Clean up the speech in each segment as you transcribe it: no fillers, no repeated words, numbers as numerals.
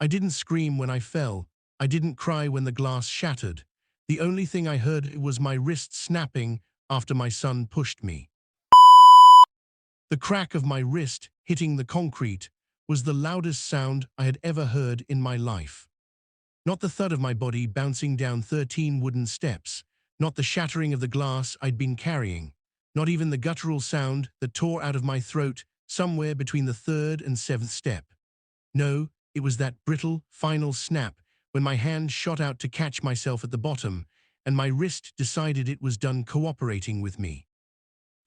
I didn't scream when I fell. I didn't cry when the glass shattered. The only thing I heard was my wrist snapping after my son pushed me. The crack of my wrist hitting the concrete was the loudest sound I had ever heard in my life. Not the thud of my body bouncing down 13 wooden steps, not the shattering of the glass I'd been carrying, not even the guttural sound that tore out of my throat somewhere between the third and seventh step. No, it was that brittle, final snap when my hand shot out to catch myself at the bottom, and my wrist decided it was done cooperating with me.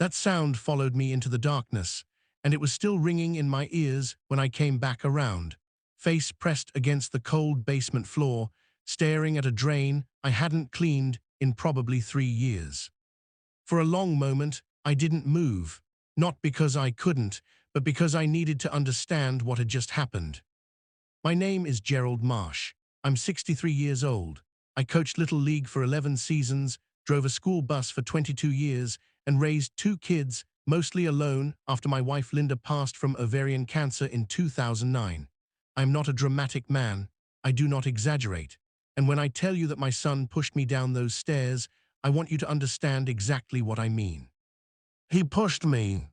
That sound followed me into the darkness, and it was still ringing in my ears when I came back around, face pressed against the cold basement floor, staring at a drain I hadn't cleaned in probably 3 years. For a long moment, I didn't move, not because I couldn't, but because I needed to understand what had just happened. My name is Gerald Marsh. I'm 63 years old. I coached Little League for 11 seasons, drove a school bus for 22 years, and raised 2 kids, mostly alone, after my wife Linda passed from ovarian cancer in 2009. I'm not a dramatic man. I do not exaggerate. And when I tell you that my son pushed me down those stairs, I want you to understand exactly what I mean. He pushed me.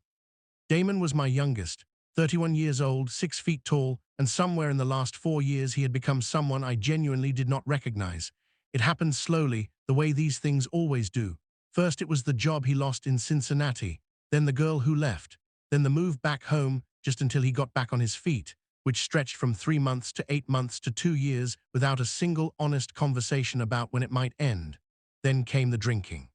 Damon was my youngest, 31 years old, 6 feet tall, and somewhere in the last 4 years he had become someone I genuinely did not recognize. It happened slowly, the way these things always do. First it was the job he lost in Cincinnati, then the girl who left, then the move back home just until he got back on his feet, which stretched from 3 months to 8 months to 2 years without a single honest conversation about when it might end. Then came the drinking.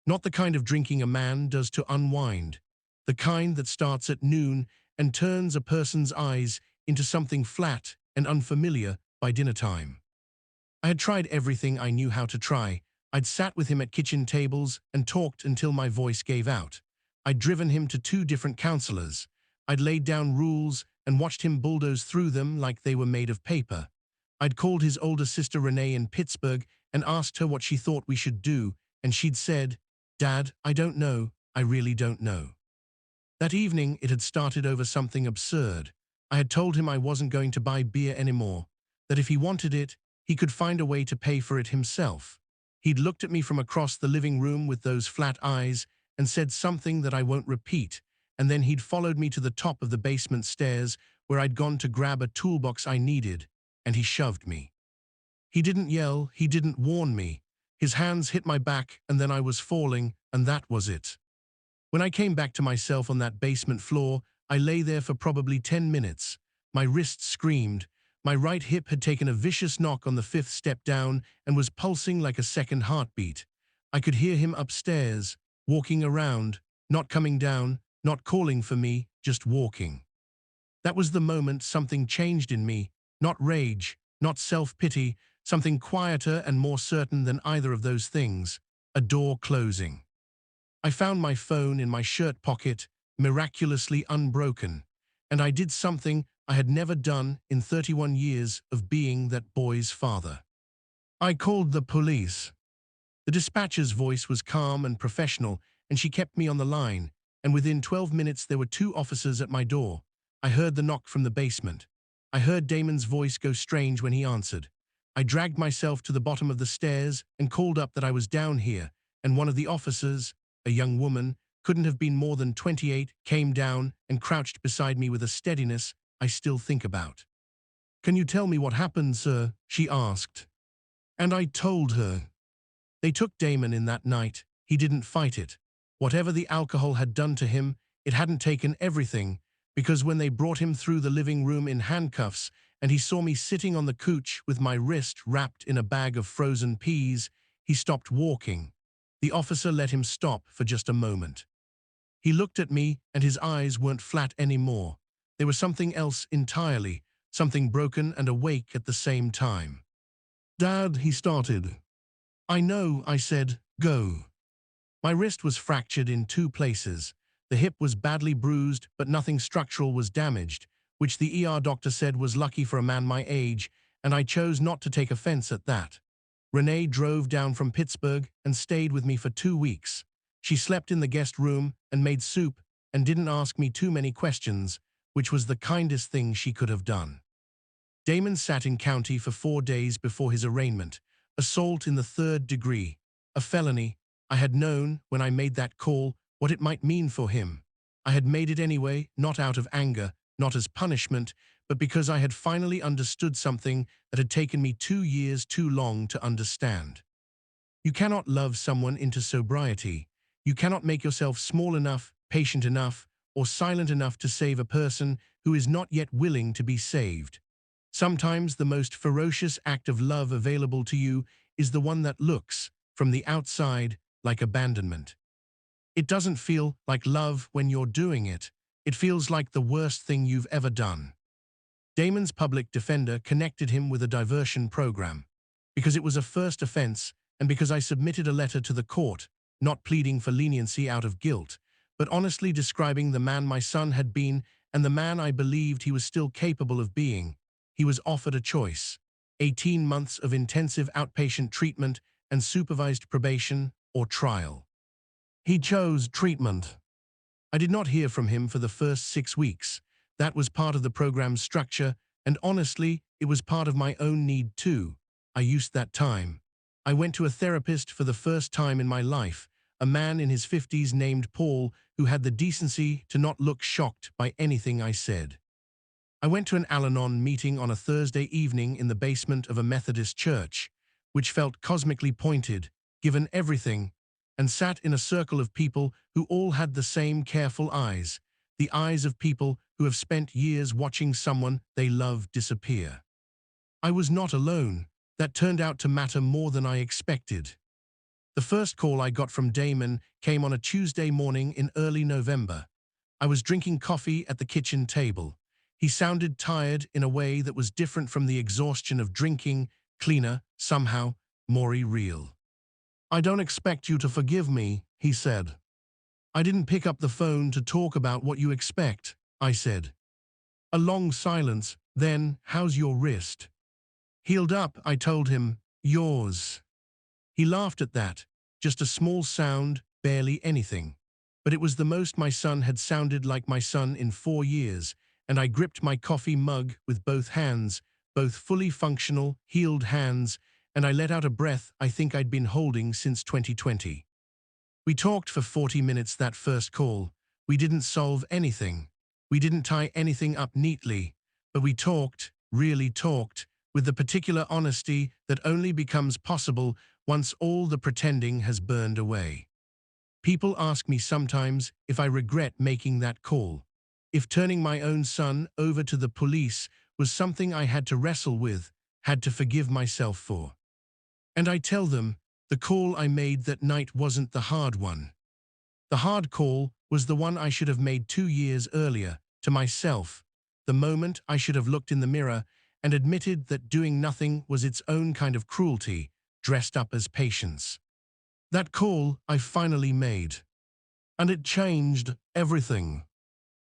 Not the kind of drinking a man does to unwind, the kind that starts at noon and turns a person's eyes into something flat and unfamiliar by dinner time. I had tried everything I knew how to try. I'd sat with him at kitchen tables and talked until my voice gave out. I'd driven him to 2 different counselors. I'd laid down rules and watched him bulldoze through them like they were made of paper. I'd called his older sister Renee in Pittsburgh and asked her what she thought we should do, and she'd said, "Dad, I don't know, I really don't know." That evening it had started over something absurd. I had told him I wasn't going to buy beer anymore, that if he wanted it, he could find a way to pay for it himself. He'd looked at me from across the living room with those flat eyes and said something that I won't repeat, and then he'd followed me to the top of the basement stairs where I'd gone to grab a toolbox I needed, and he shoved me. He didn't yell, he didn't warn me. His hands hit my back and then I was falling, and that was it. When I came back to myself on that basement floor, I lay there for probably 10 minutes. My wrist screamed. My right hip had taken a vicious knock on the 5th step down and was pulsing like a second heartbeat. I could hear him upstairs, walking around, not coming down, not calling for me, just walking. That was the moment something changed in me, not rage, not self-pity, something quieter and more certain than either of those things, a door closing. I found my phone in my shirt pocket, miraculously unbroken, and I did something I had never done in 31 years of being that boy's father. I called the police. The dispatcher's voice was calm and professional, and she kept me on the line, and within 12 minutes there were 2 officers at my door. I heard the knock from the basement. I heard Damon's voice go strange when he answered. I dragged myself to the bottom of the stairs and called up that I was down here, and one of the officers, a young woman, couldn't have been more than 28, came down and crouched beside me with a steadiness I still think about. "Can you tell me what happened, sir?" she asked. And I told her. They took Damon in that night. He didn't fight it. Whatever the alcohol had done to him, it hadn't taken everything, because when they brought him through the living room in handcuffs and he saw me sitting on the couch with my wrist wrapped in a bag of frozen peas, he stopped walking. The officer let him stop for just a moment. He looked at me and his eyes weren't flat anymore. They were something else entirely, something broken and awake at the same time. "Dad," he started. "I know," I said, "go." My wrist was fractured in 2 places. The hip was badly bruised, but nothing structural was damaged, which the ER doctor said was lucky for a man my age, and I chose not to take offense at that. Renee drove down from Pittsburgh and stayed with me for 2 weeks. She slept in the guest room and made soup and didn't ask me too many questions, which was the kindest thing she could have done. Damon sat in county for 4 days before his arraignment. Assault in the third degree, a felony. I had known, when I made that call, what it might mean for him. I had made it anyway, not out of anger, not as punishment, but because I had finally understood something that had taken me 2 years too long to understand. You cannot love someone into sobriety. You cannot make yourself small enough, patient enough, or silent enough to save a person who is not yet willing to be saved. Sometimes the most ferocious act of love available to you is the one that looks, from the outside, like abandonment. It doesn't feel like love when you're doing it. It feels like the worst thing you've ever done. Damon's public defender connected him with a diversion program. Because it was a first offense, and because I submitted a letter to the court, not pleading for leniency out of guilt, but honestly describing the man my son had been and the man I believed he was still capable of being, he was offered a choice: 18 months of intensive outpatient treatment and supervised probation, or trial. He chose treatment. I did not hear from him for the first 6 weeks. That was part of the program's structure, and honestly, it was part of my own need too. I used that time. I went to a therapist for the first time in my life, a man in his 50s named Paul who had the decency to not look shocked by anything I said. I went to an Al-Anon meeting on a Thursday evening in the basement of a Methodist church, which felt cosmically pointed, given everything, and sat in a circle of people who all had the same careful eyes, the eyes of people who have spent years watching someone they love disappear. I was not alone. That turned out to matter more than I expected. The first call I got from Damon came on a Tuesday morning in early November. I was drinking coffee at the kitchen table. He sounded tired in a way that was different from the exhaustion of drinking, cleaner, somehow, more real. "I don't expect you to forgive me," he said. "I didn't pick up the phone to talk about what you expect," I said. A long silence. Then, "How's your wrist?" "Healed up," I told him. "Yours?" He laughed at that. Just a small sound, barely anything. But it was the most my son had sounded like my son in 4 years, and I gripped my coffee mug with both hands, both fully functional, healed hands, and I let out a breath I think I'd been holding since 2020. We talked for 40 minutes that first call. We didn't solve anything. We didn't tie anything up neatly. But we talked, really talked, with the particular honesty that only becomes possible once all the pretending has burned away. People ask me sometimes if I regret making that call, if turning my own son over to the police was something I had to wrestle with, had to forgive myself for. And I tell them, the call I made that night wasn't the hard one. The hard call was the one I should have made 2 years earlier, to myself, the moment I should have looked in the mirror and admitted that doing nothing was its own kind of cruelty, dressed up as patience. That call I finally made. And it changed everything.